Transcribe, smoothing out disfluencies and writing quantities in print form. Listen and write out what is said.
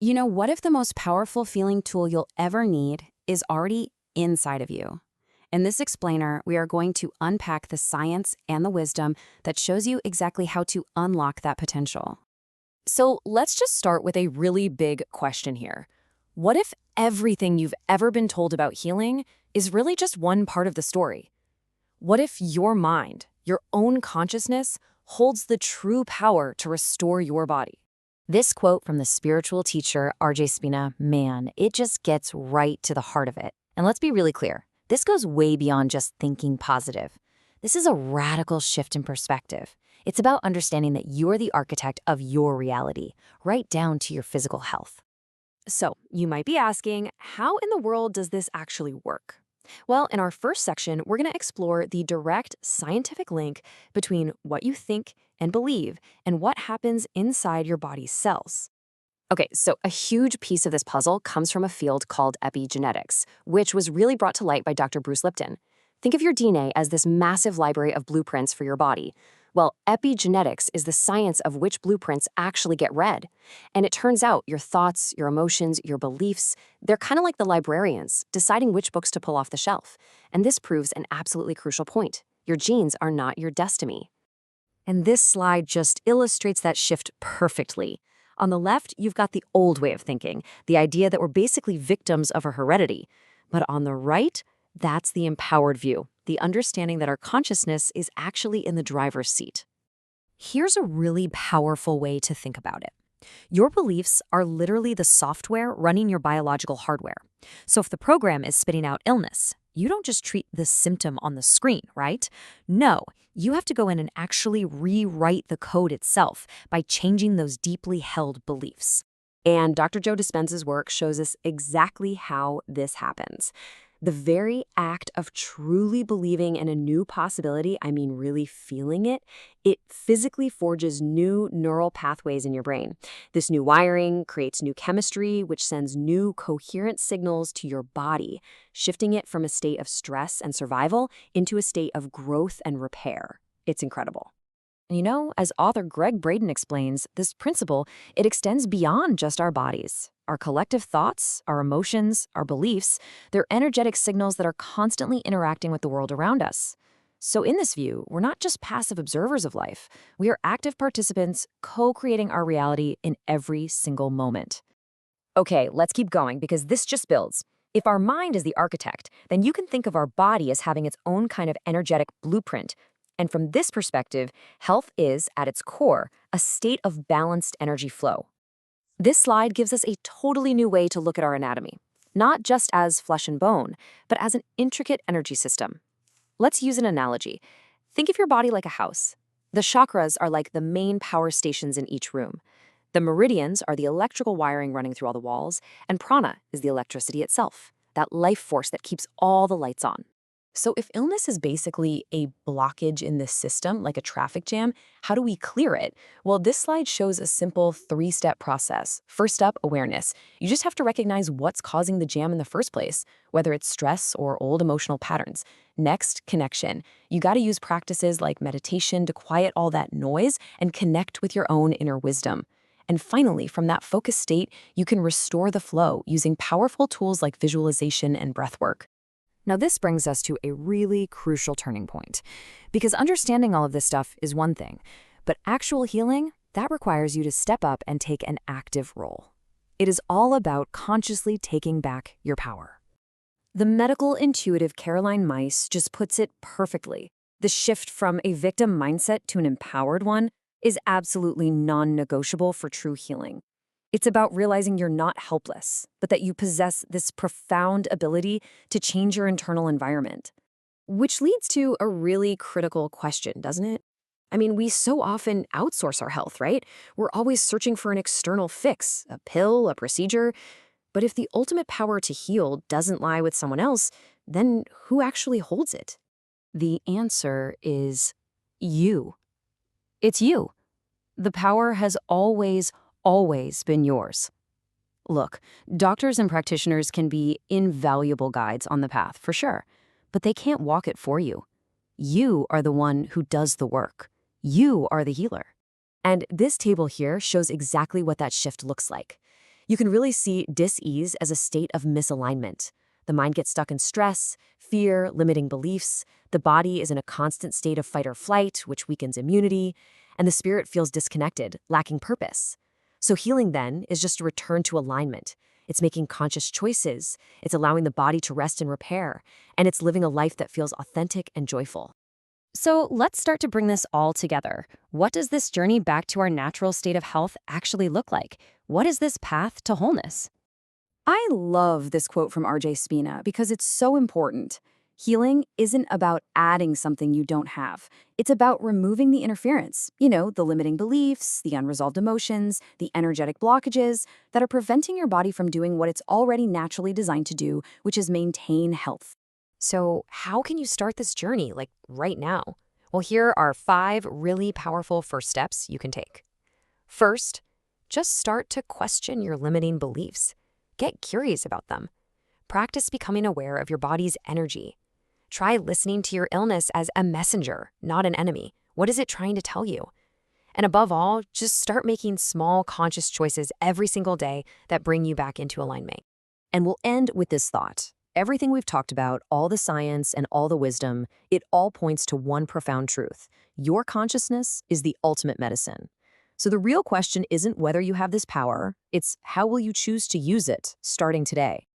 What if the most powerful feeling tool you'll ever need is already inside of you? In this explainer, we are going to unpack the science and the wisdom that shows you exactly how to unlock that potential. So let's just start with a really big question here. What if everything you've ever been told about healing is really just one part of the story? What if your mind, your own consciousness, holds the true power to restore your body? This quote from the spiritual teacher RJ Spina, man, it just gets right to the heart of it. And let's be really clear, this goes way beyond just thinking positive. This is a radical shift in perspective. It's about understanding that you're the architect of your reality, right down to your physical health. So, you might be asking, how in the world does this actually work? Well, in our first section, we're going to explore the direct scientific link between what you think and believe and what happens inside your body's cells. Okay, so a huge piece of this puzzle comes from a field called epigenetics, which was really brought to light by Dr. Bruce Lipton. Think of your DNA as this massive library of blueprints for your body. Well, epigenetics is the science of which blueprints actually get read. And it turns out your thoughts, your emotions, your beliefs, they're kind of like the librarians, deciding which books to pull off the shelf. And this proves an absolutely crucial point. Your genes are not your destiny. And this slide just illustrates that shift perfectly. On the left, you've got the old way of thinking, the idea that we're basically victims of our heredity. But on the right, that's the empowered view, the understanding that our consciousness is actually in the driver's seat. Here's a really powerful way to think about it. Your beliefs are literally the software running your biological hardware. So if the program is spitting out illness, you don't just treat the symptom on the screen, right? No, you have to go in and actually rewrite the code itself by changing those deeply held beliefs. And Dr. Joe Dispenza's work shows us exactly how this happens. The very act of truly believing in a new possibility, I mean really feeling it, it physically forges new neural pathways in your brain. This new wiring creates new chemistry, which sends new coherent signals to your body, shifting it from a state of stress and survival into a state of growth and repair. It's incredible. As author Gregg Braden explains, this principle, it extends beyond just our bodies. Our collective thoughts, our emotions, our beliefs, they're energetic signals that are constantly interacting with the world around us. So in this view, we're not just passive observers of life. We are active participants co-creating our reality in every single moment. Okay, let's keep going because this just builds. If our mind is the architect, then you can think of our body as having its own kind of energetic blueprint. And from this perspective, health is, at its core, a state of balanced energy flow. This slide gives us a totally new way to look at our anatomy, not just as flesh and bone, but as an intricate energy system. Let's use an analogy. Think of your body like a house. The chakras are like the main power stations in each room. The meridians are the electrical wiring running through all the walls, and prana is the electricity itself, that life force that keeps all the lights on. So if illness is basically a blockage in this system, like a traffic jam, how do we clear it? Well, this slide shows a simple 3-step process. First up, awareness. You just have to recognize what's causing the jam in the first place, whether it's stress or old emotional patterns. Next, connection. You got to use practices like meditation to quiet all that noise and connect with your own inner wisdom. And finally, from that focused state, you can restore the flow using powerful tools like visualization and breath work. Now, this brings us to a really crucial turning point, because understanding all of this stuff is one thing, but actual healing, that requires you to step up and take an active role. It is all about consciously taking back your power. The medical intuitive Caroline Myss just puts it perfectly. The shift from a victim mindset to an empowered one is absolutely non-negotiable for true healing. It's about realizing you're not helpless, but that you possess this profound ability to change your internal environment. Which leads to a really critical question, doesn't it? I mean, we so often outsource our health, right? We're always searching for an external fix, a pill, a procedure. But if the ultimate power to heal doesn't lie with someone else, then who actually holds it? The answer is you. It's you. The power has always been yours. Look, doctors and practitioners can be invaluable guides on the path, for sure, but they can't walk it for you. You are the one who does the work. You are the healer. And this table here shows exactly what that shift looks like. You can really see dis-ease as a state of misalignment. The mind gets stuck in stress, fear, limiting beliefs. The body is in a constant state of fight or flight, which weakens immunity, and the spirit feels disconnected, lacking purpose. So healing then is just a return to alignment. It's making conscious choices, it's allowing the body to rest and repair, and it's living a life that feels authentic and joyful. So let's start to bring this all together. What does this journey back to our natural state of health actually look like? What is this path to wholeness? I love this quote from RJ Spina because it's so important. Healing isn't about adding something you don't have. It's about removing the interference, the limiting beliefs, the unresolved emotions, the energetic blockages that are preventing your body from doing what it's already naturally designed to do, which is maintain health. So how can you start this journey, like right now? Well, here are 5 really powerful first steps you can take. First, just start to question your limiting beliefs. Get curious about them. Practice becoming aware of your body's energy. Try listening to your illness as a messenger, not an enemy. What is it trying to tell you? And above all, just start making small, conscious choices every single day that bring you back into alignment. And we'll end with this thought. Everything we've talked about, all the science and all the wisdom, it all points to one profound truth. Your consciousness is the ultimate medicine. So the real question isn't whether you have this power, it's how will you choose to use it starting today.